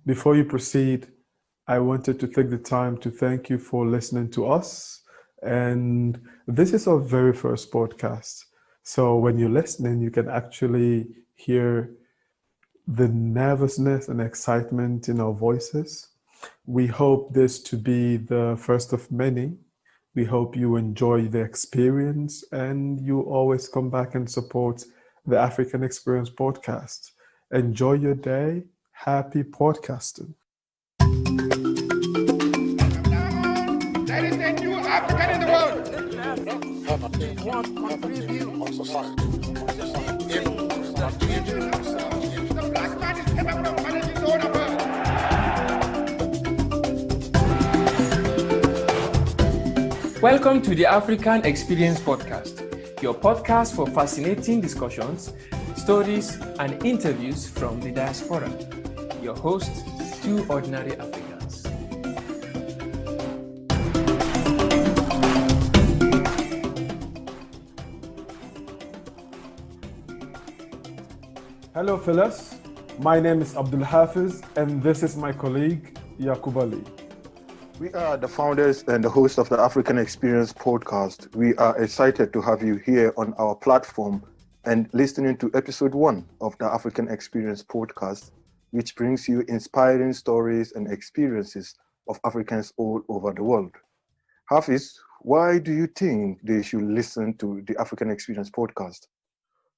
Before you proceed, I wanted to take the time to thank you for listening to us. And this is our very first podcast. So when you're listening, you can actually hear the nervousness and excitement in our voices. We hope this to be the first of many. We hope you enjoy the experience and you always come back and support the African Experience podcast. Enjoy your day. Happy podcasting. There is a new African in the world. The black man is capable of managing his own affairs. Welcome to the African Experience Podcast, your podcast for fascinating discussions, stories, and interviews from the diaspora. Your hosts, two ordinary Africans. Hello, fellas. My name is Abdul Hafiz, and this is my colleague, Yaqub Ali. We are the founders and the hosts of the African Experience podcast. We are excited to have you here on our platform and listening to episode 1 of the African Experience podcast, which brings you inspiring stories and experiences of Africans all over the world. Hafiz, why do you think they should listen to the African Experience podcast?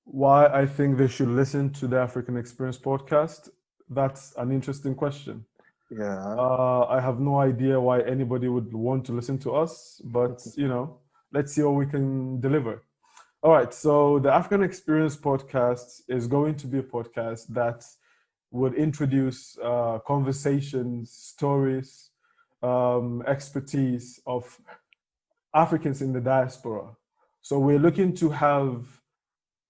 Why I think they should listen to the African Experience podcast? That's an interesting question. Yeah. I have no idea why anybody would want to listen to us, but let's see what we can deliver. All right, so the African Experience podcast is going to be a podcast that would introduce conversations, stories, expertise of Africans in the diaspora. So we're looking to have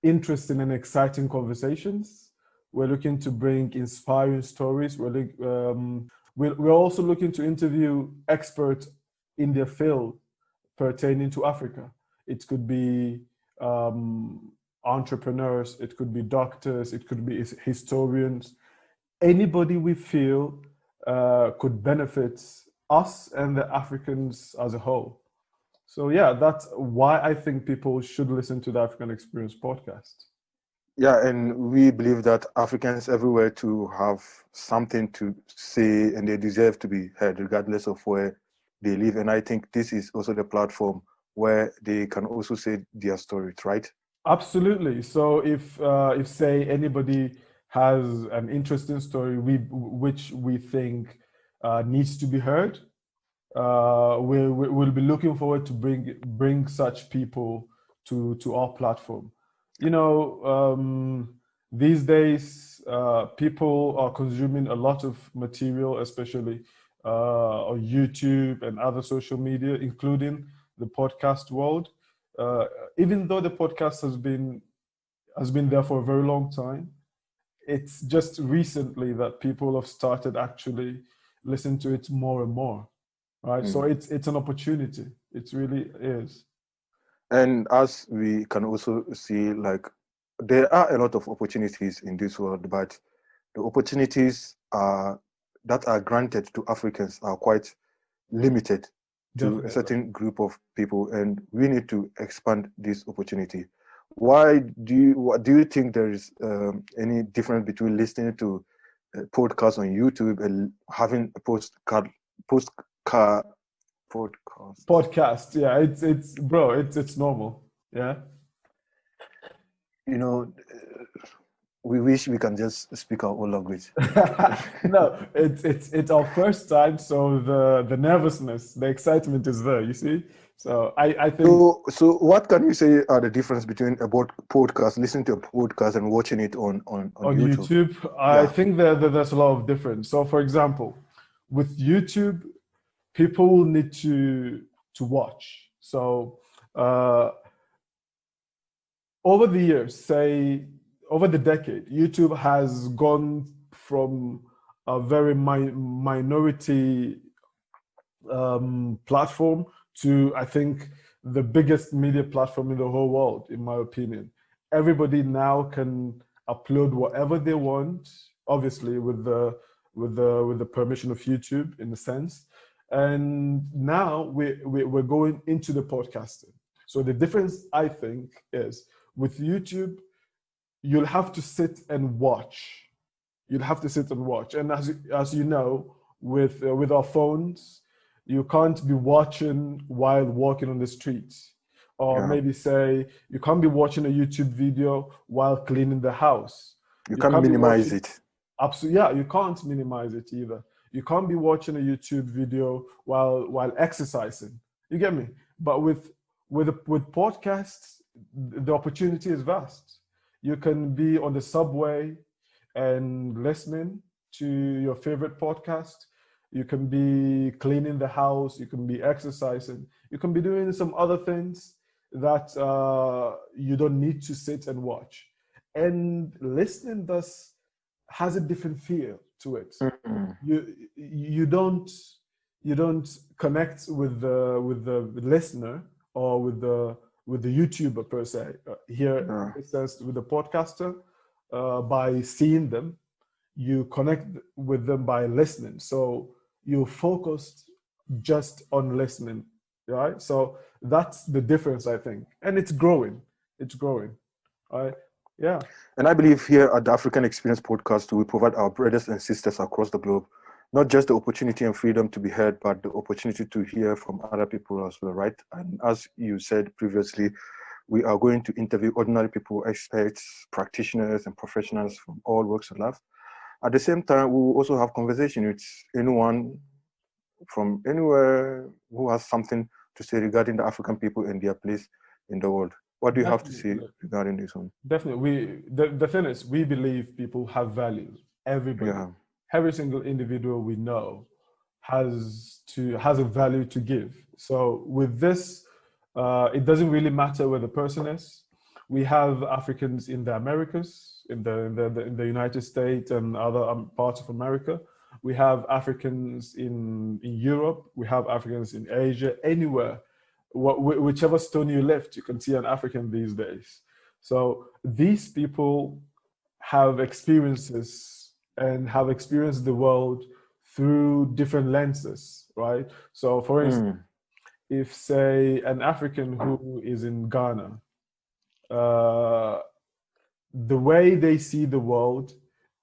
interesting and exciting conversations. We're looking to bring inspiring stories. We're also looking to interview experts in their field pertaining to Africa. It could be entrepreneurs, it could be doctors, it could be historians. Anybody we feel could benefit us and the Africans as a whole. So yeah, that's why I think people should listen to the African Experience podcast. Yeah, and we believe that Africans everywhere to have something to say and they deserve to be heard regardless of where they live. And I think this is also the platform where they can also say their stories, right? Absolutely. So if say anybody has an interesting story which we think needs to be heard, we'll be looking forward to bring such people to our platform. These days, people are consuming a lot of material, especially on YouTube and other social media, including the podcast world. Even though the podcast has been there for a very long time, it's just recently that people have started actually listening to it more and more, right? So it's an opportunity. It really is. And as we can also see, like, there are a lot of opportunities in this world, but the opportunities that are granted to Africans are quite limited to Definitely. a certain group of people, and we need to expand this opportunity. Why do you think there is any difference between listening to podcasts on YouTube and having a podcast? Podcast, yeah, it's normal, yeah. We wish we can just speak our own language. No, it's our first time, so the nervousness, the excitement is there. You see, so I think. So what can you say are the difference between a podcast, listening to a podcast, and watching it on YouTube? I think there's a lot of difference. So, for example, with YouTube, people will need to watch. So over the years, say over the decade, YouTube has gone from a very minority platform to, I think, the biggest media platform in the whole world, in my opinion. Everybody now can upload whatever they want, obviously with the with the permission of YouTube, in a sense. And now we're going into the podcasting. So the difference, I think, is with YouTube, you'll have to sit and watch. You'll have to sit and watch. And as you know, with our phones, you can't be watching while walking on the streets. Or Yeah. maybe say you can't be watching a YouTube video while cleaning the house. You You can't can't be minimize watching, it. absolutely, yeah, you can't minimize it either. You can't be watching a YouTube video while exercising. You get me? But with podcasts, the opportunity is vast. You can be on the subway and listening to your favorite podcast. You can be cleaning the house. You can be exercising. You can be doing some other things that you don't need to sit and watch. And listening thus has a different feel to it. Mm-mm. You don't connect with the listener or with the YouTuber per se. Here Yeah. it says with the podcaster, by seeing them, you connect with them by listening. So you focused just on listening, right? So that's the difference, I think, and it's growing. It's growing, right? Yeah. And I believe here at the African Experience Podcast, we provide our brothers and sisters across the globe not just the opportunity and freedom to be heard, but the opportunity to hear from other people as well, right? And as you said previously, we are going to interview ordinary people, experts, practitioners, and professionals from all walks of life. At the same time, we will also have conversation with anyone from anywhere who has something to say regarding the African people and their place in the world. What do you have to say Definitely. regarding this one? Definitely. The thing is, we believe people have value. Everybody, Yeah, every single individual we know has a value to give. So with this, it doesn't really matter where the person is. We have Africans in the Americas, in the United States and other parts of America. We have Africans in Europe. We have Africans in Asia. Anywhere, whichever stone you lift, you can see an African these days. So these people have experiences and have experienced the world through different lenses, right? So for instance, if say an African who is in Ghana, the way they see the world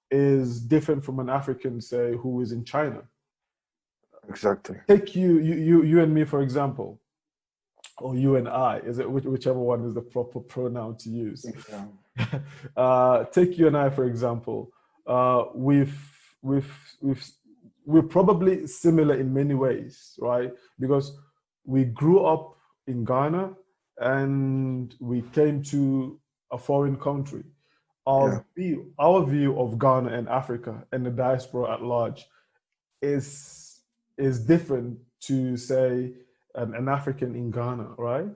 is different from an African, say, who is in China. exactly. Take you and me, for example, or you and I, is it whichever one is the proper pronoun to use? Yeah. Take you and I, for example. We're probably similar in many ways, right? Because we grew up in Ghana and we came to a foreign country. Our view of Ghana and Africa and the diaspora at large is different to, say, an African in Ghana, right?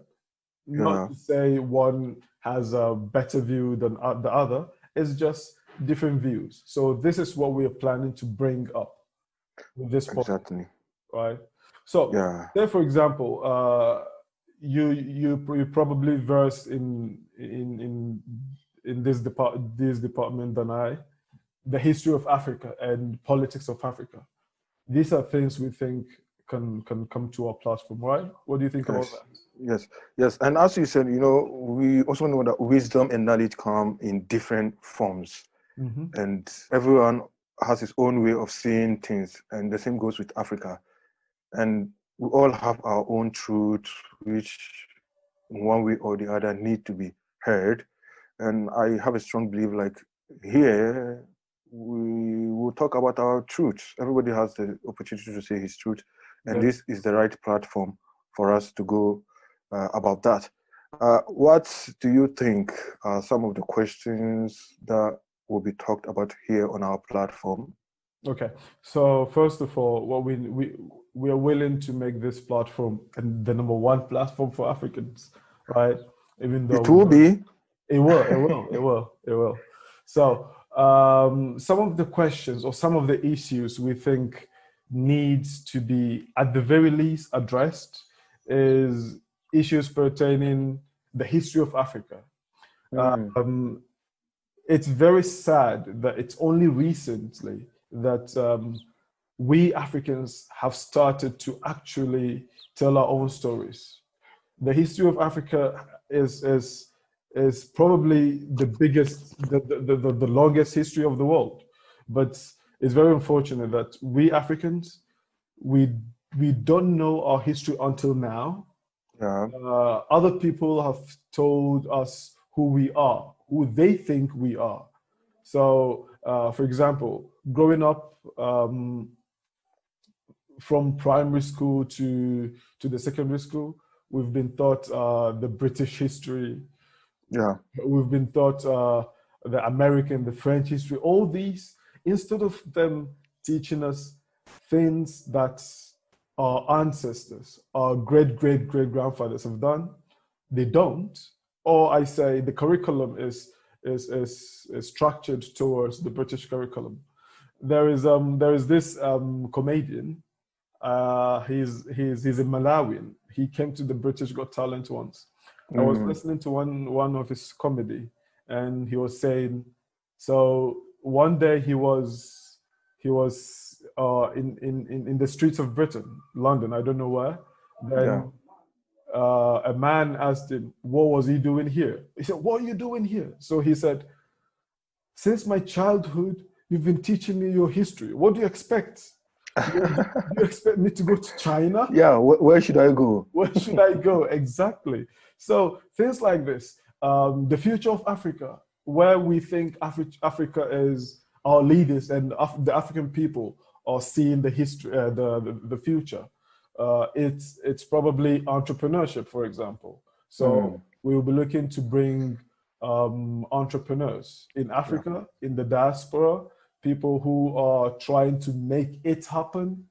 Not to say one has a better view than the other. It's just different views. So this is what we are planning to bring up with this podcast, Exactly. right? So, say for example, you probably versed in this department than I, the history of Africa and politics of Africa. These are things we think can come to our platform, right? What do you think about that? Yes. And as you said, we also know that wisdom and knowledge come in different forms. Mm-hmm. And everyone has his own way of seeing things. And the same goes with Africa. And we all have our own truth, which in one way or the other need to be heard. And I have a strong belief, like here, we will talk about our truth. Everybody has the opportunity to say his truth. And this is the right platform for us to go about that. What do you think are some of the questions that will be talked about here on our platform? Okay, so first of all, what we are willing to make this platform and the number one platform for Africans, right? Even though it will be. It will. So some of the questions or some of the issues we think needs to be at the very least addressed is issues pertaining the history of Africa. It's very sad that it's only recently that we Africans have started to actually tell our own stories. The history of Africa is probably the biggest, the longest history of the world. But it's very unfortunate that we Africans, we we don't know our history until now. Yeah. Other people have told us who we are, who they think we are. So, for example, growing up from primary school to the secondary school, we've been taught the British history. Yeah. We've been taught the American, the French history. All these, instead of them teaching us things that our ancestors, our great grandfathers have done, they don't. Or I say the curriculum is structured towards the British curriculum. There is this comedian. He's a Malawian. He came to the British Got Talent once. I was listening to one of his comedy, and he was saying, so one day he was in the streets of Britain, London, I don't know where. Then a man asked him, what was he doing here? He said, what are you doing here? So he said, since my childhood, you've been teaching me your history. What do you expect? Do you expect me to go to China? Yeah, where should I go? Where should I go? Exactly. So things like this, the future of Africa, where we think Africa is our leaders and the African people are seeing the history, the future. It's probably entrepreneurship, for example. So we will be looking to bring entrepreneurs in Africa, in the diaspora, people who are trying to make it happen,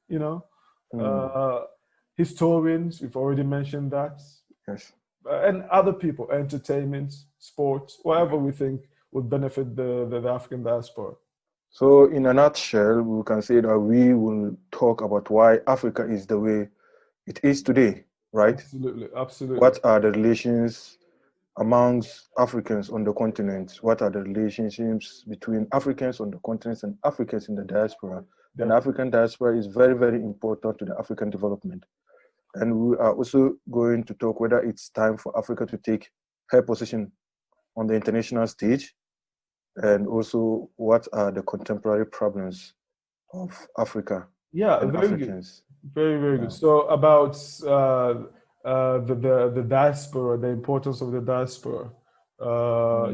historians, we've already mentioned that. Yes. And other people, entertainment, sports, whatever we think would benefit the African diaspora. So in a nutshell, we can say that we will talk about why Africa is the way it is today, right? Absolutely. What are the relations amongst Africans on the continent? What are the relationships between Africans on the continent and Africans in the diaspora? Yeah. And African diaspora is very, very important to the African development. And we are also going to talk whether it's time for Africa to take her position on the international stage, and also what are the contemporary problems of Africa and very Africans. Good. Very good. So about the diaspora, the importance of the diaspora.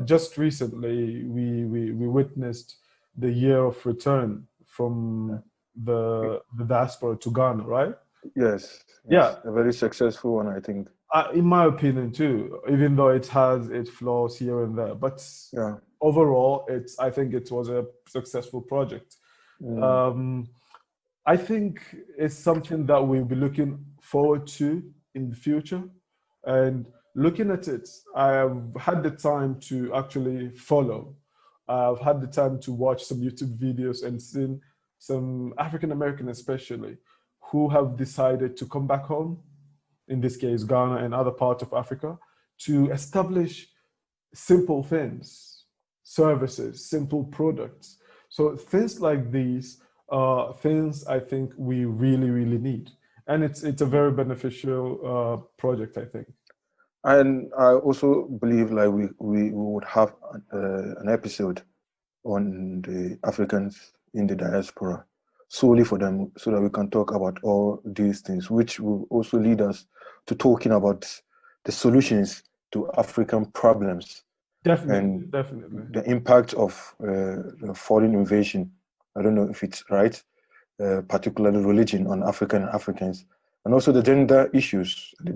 Just recently, we witnessed the year of return from the diaspora to Ghana, right? Yes. Yeah. A very successful one, I think. In my opinion, too, even though it has its flaws here and there, but overall, I think it was a successful project. I think it's something that we'll be looking forward to in the future. And looking at it, I've had the time to actually follow. I've had the time to watch some YouTube videos and seen some African American especially who have decided to come back home, in this case, Ghana and other parts of Africa, to establish simple things, services, simple products. So things like these are things I think we really, really need. And it's a very beneficial project, I think. And I also believe like we would have an episode on the Africans in the diaspora solely for them, so that we can talk about all these things, which will also lead us to talking about the solutions to African problems. Definitely. The impact of foreign invasion. I don't know if it's right, particularly religion on Africans, and also the gender issues, the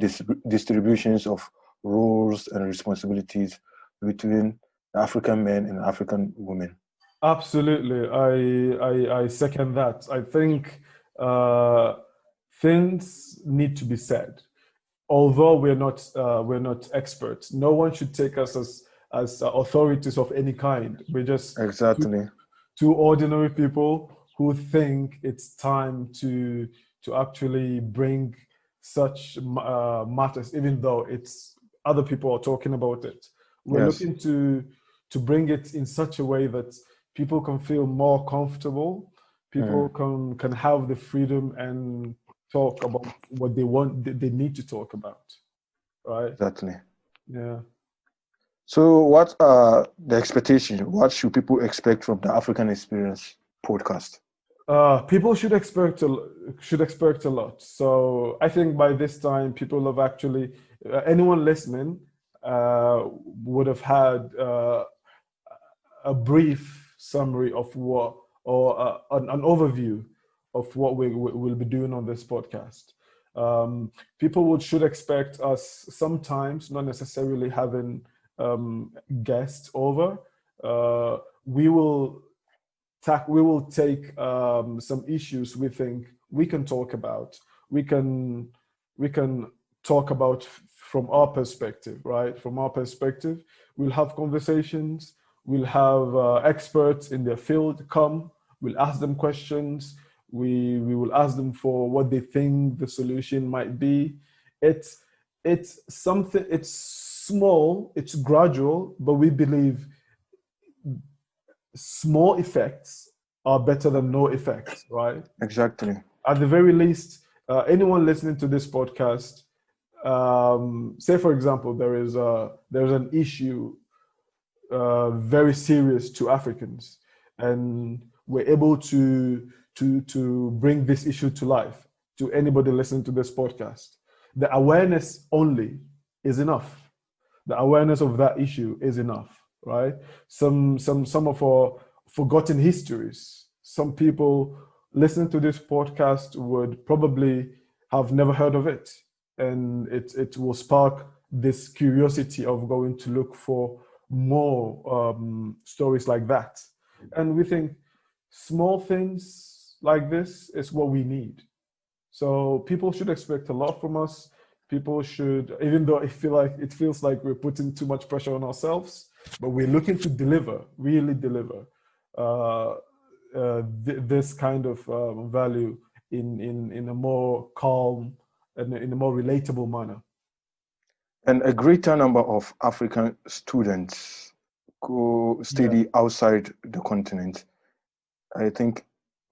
distributions of roles and responsibilities between African men and African women. Absolutely, I second that. I think things need to be said. Although we're not experts, no one should take us as authorities of any kind. We're just two ordinary people who think it's time to actually bring such matters, even though it's other people are talking about it. We're looking to bring it in such a way that people can feel more comfortable People can have the freedom and talk about what they want, they need to talk about, right? Exactly. Yeah. So, what are the expectations? What should people expect from the African Experience podcast? People should expect a lot. So I think by this time, people have actually anyone listening would have had a brief summary of what or an overview of what we'll be doing on this podcast. People should expect us sometimes, not necessarily having guests over. We will take some issues we think we can talk about. We can talk about from our perspective, right? From our perspective, we'll have conversations. We'll have experts in their field come. We'll ask them questions. We will ask them for what they think the solution might be. It's something. It's small. It's gradual, but we believe small effects are better than no effects, right? Exactly. At the very least, anyone listening to this podcast, say for example, there's an issue very serious to Africans, and we're able to bring this issue to life to anybody listening to this podcast. The awareness only is enough. The awareness of that issue is enough, right? Some of our forgotten histories. Some people listening to this podcast would probably have never heard of it, and it will spark this curiosity of going to look for more stories like that. And we think small things like this is what we need. So people should expect a lot from us. People should, even though it feels like we're putting too much pressure on ourselves, but we're looking to deliver, really deliver this kind of value in a more calm and in a more relatable manner. And a greater number of African students go study outside the continent. I think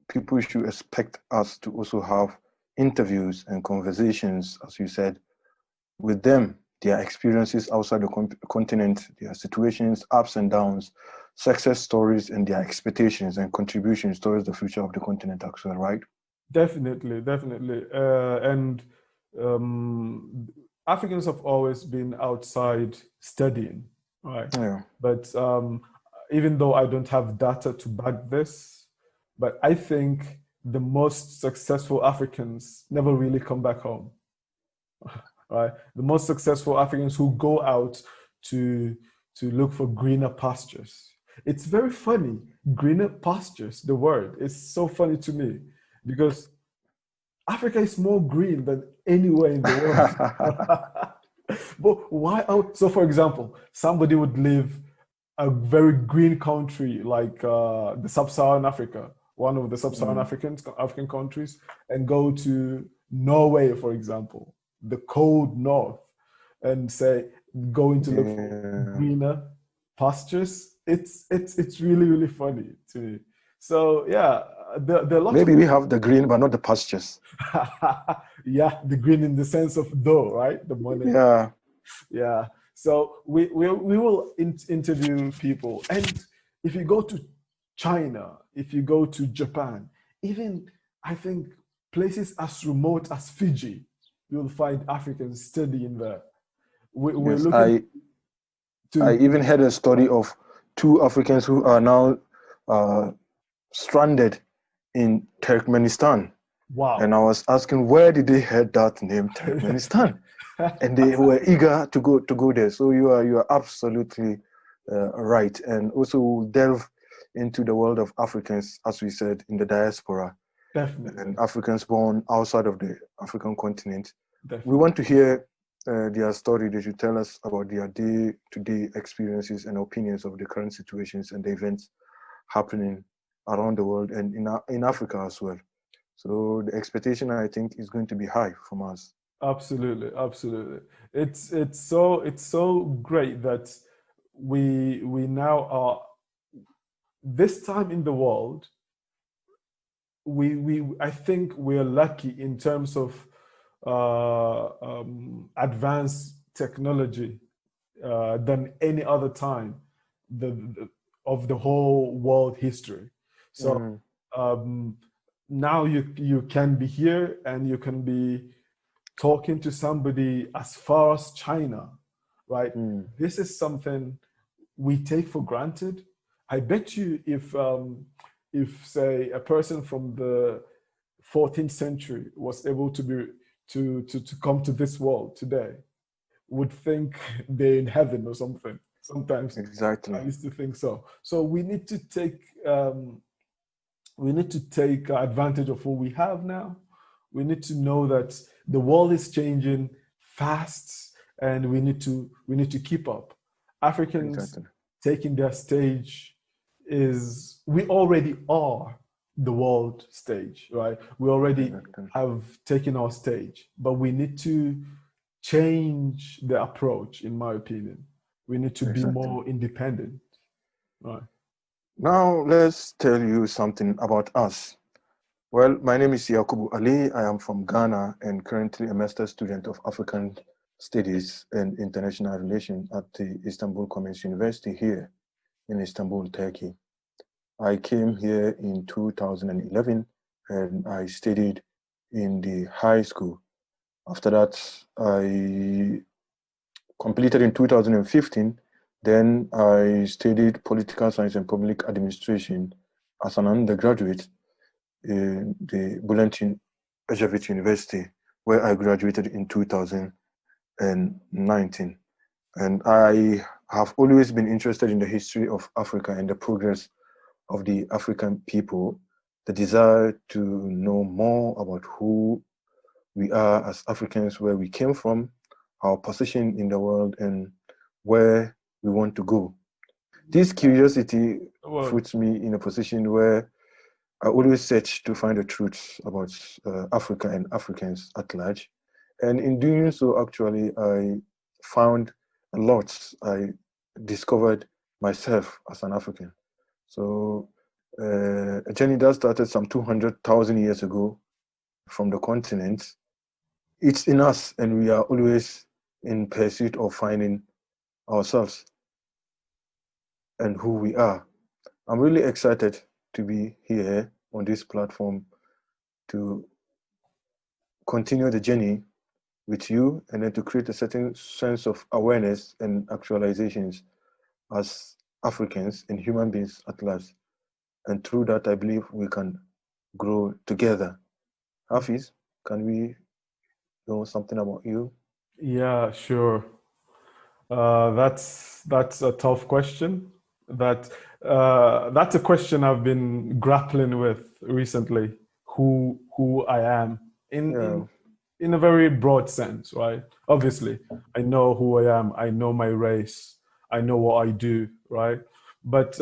people should expect us to also have interviews and conversations, as you said, with them, their experiences outside the continent, their situations, ups and downs, success stories, and their expectations and contributions towards the future of the continent as well, right? Definitely. And Africans have always been outside studying, right? Yeah. But even though I don't have data to back this, but I think the most successful Africans never really come back home, right? The most successful Africans who go out to look for greener pastures. It's very funny, greener pastures, the word is so funny to me because Africa is more green than anywhere in the world. But why? Oh, so for example, somebody would live a very green country like the sub-Saharan Africa, one of the sub-Saharan African countries, and go to Norway, for example, the cold north, and say going to look for greener pastures. It's really funny to me. So yeah, there are lots. Maybe we have the green, but not the pastures. Yeah, the green in the sense of dough, right? The money. Yeah. So we will interview people, and if you go to China, if you go to Japan, even I think places as remote as Fiji, you'll find Africans studying there. We're Yes, looking I even heard a story of two Africans who are now stranded in Turkmenistan. Wow. And I was asking, where did they heard that name, Turkmenistan? And they were eager to go there. So you are absolutely right. And also we'll delve into the world of Africans, as we said, in the diaspora. Definitely. And Africans born outside of the African continent. Definitely. We want to hear their story. They should tell us about their day-to-day experiences and opinions of the current situations and the events happening around the world and in Africa as well. So the expectation, I think, is going to be high from us. Absolutely. It's so great that we now are this time in the world. I think we're lucky in terms of advanced technology than any other time of the whole world history. So Mm, um, now you can be here and you can be talking to somebody as far as China, right? mm, This is something we take for granted. I bet you if say a person from the 14th century was able to be to come to this world today, would think they're in heaven or something. Sometimes I exactly. used to think so. So we need to take advantage of what we have now. We need to know that the world is changing fast, and we need to keep up. Africans Exactly. taking their stage is we already are the world stage, right? We already Exactly. have taken our stage, but we need to change the approach, in my opinion. We need to be Exactly. more independent, right? Now let's tell you something about us. Well, my name is Yakubu Ali. I am from Ghana and currently a master's student of African Studies and International Relations at the Istanbul Commerce University here in Istanbul, Turkey. I came here in 2011 and I studied in the high school. After that, I completed in 2015. Then I studied political science and public administration as an undergraduate in the Bulletin Ejavit University, where I graduated in 2019. And I have always been interested in the history of Africa and the progress of the African people, the desire to know more about who we are as Africans, where we came from, our position in the world, and where we want to go. This curiosity Well, puts me in a position where I always search to find the truth about Africa and Africans at large. And in doing so, actually, I found a lot. I discovered myself as an African. So, a journey that started some 200,000 years ago from the continent. It's in us, and we are always in pursuit of finding ourselves and who we are. I'm really excited to be here on this platform to continue the journey with you and then to create a certain sense of awareness and actualizations as Africans and human beings at large. And through that, I believe we can grow together. Hafiz, can we know something about you? yeah, sure. That's a tough question. That's a question I've been grappling with recently. Who I am Yeah. in a very broad sense, right? Obviously, I know who I am. I know my race. I know what I do, right? But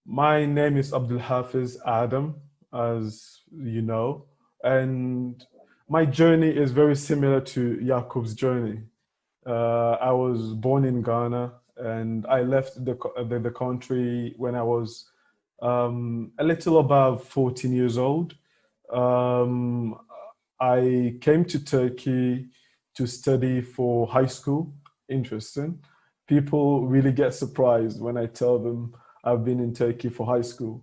my name is Abdul Hafiz Adam, as you know, and my journey is very similar to Yakub's journey. I was born in Ghana, and I left the country when I was a little above 14 years old. Um, I came to Turkey to study for high school. Interesting. People really get surprised when I tell them I've been in Turkey for high school.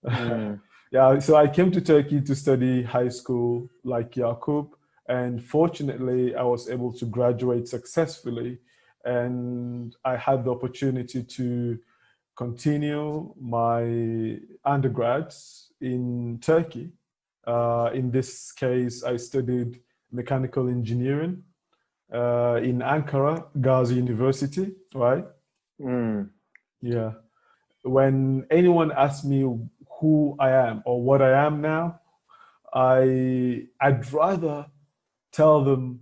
Mm, Yeah, so I came to Turkey to study high school like Yakub, and fortunately, I was able to graduate successfully, and I had the opportunity to continue my undergrads in Turkey. In this case, I studied mechanical engineering in Ankara, Gazi University, right? mm, Yeah. When anyone asks me who I am or what I am now, I'd rather tell them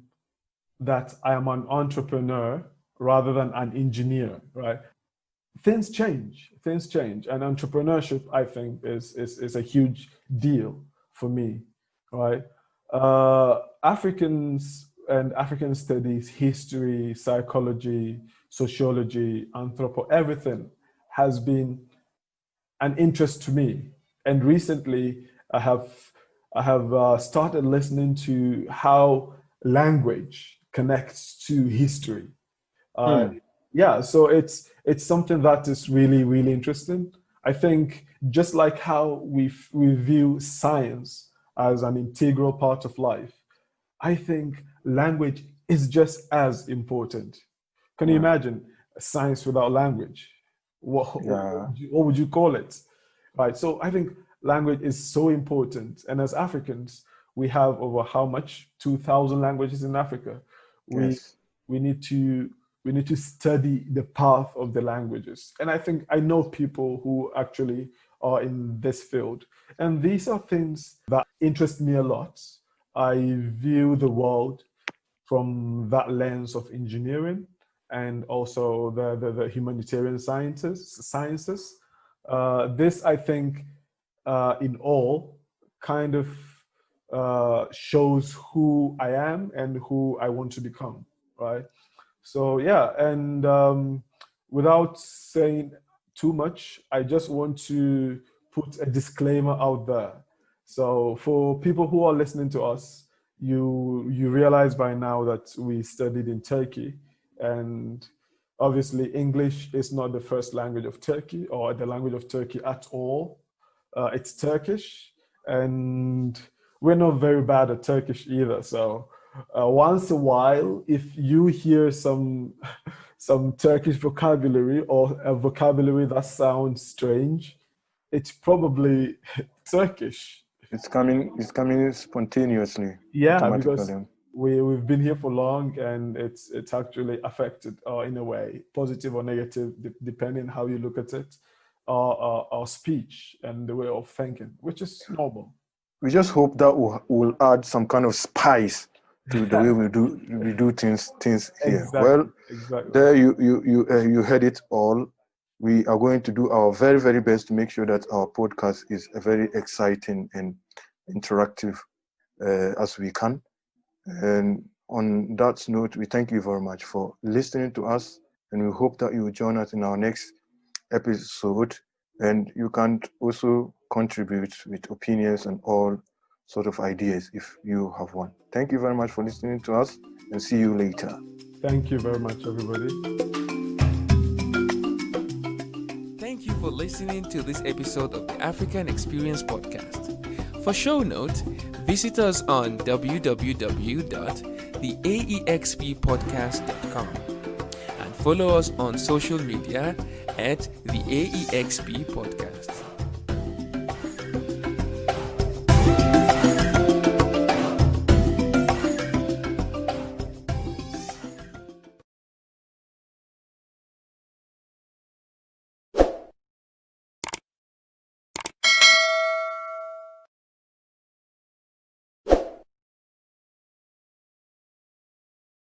that I am an entrepreneur rather than an engineer, right? Things change, and entrepreneurship, I think, is a huge deal for me, right? Africans and African studies, history, psychology, sociology, everything has been an interest to me. And recently, I have started listening to how language connects to history. Yeah, so it's something that is really, really interesting. I think just like how we view science as an integral part of life, I think language is just as important. Can you Yeah. imagine science without language? Yeah. What would you call it? Right. So I think language is so important. And as Africans, we have over how much? 2,000 languages in Africa. We Yes. we need to we need to study the path of the languages. And I think I know people who actually are in this field. And these are things that interest me a lot. I view the world from that lens of engineering and also the humanitarian sciences. This, I think, in all, kind of shows who I am and who I want to become, right? So yeah, and without saying too much, I just want to put a disclaimer out there. So for people who are listening to us, you realize by now that we studied in Turkey, and obviously English is not the first language of Turkey or the language of Turkey at all. It's Turkish, and we're not very bad at Turkish either. So once a while, if you hear some Turkish vocabulary or a vocabulary that sounds strange, it's probably Turkish. It's coming spontaneously, Yeah, because automatically. we've been here for long, and it's actually affected in a way, positive or negative, depending how you look at it, our speech and the way of thinking, which is normal. We just hope that will add some kind of spice to the way we do things here. Exactly, Well, exactly. there you heard it all. We are going to do our very, very best to make sure that our podcast is a very exciting and interactive as we can. And on that note, we thank you very much for listening to us, and we hope that you will join us in our next episode. And you can also contribute with opinions and all sort of ideas if you have one. Thank you very much for listening to us, and see you later. Thank you very much, everybody. Thank you for listening to this episode of the African Experience Podcast. For show notes, visit us on www.theaexppodcast.com and follow us on social media at the AEXP Podcast.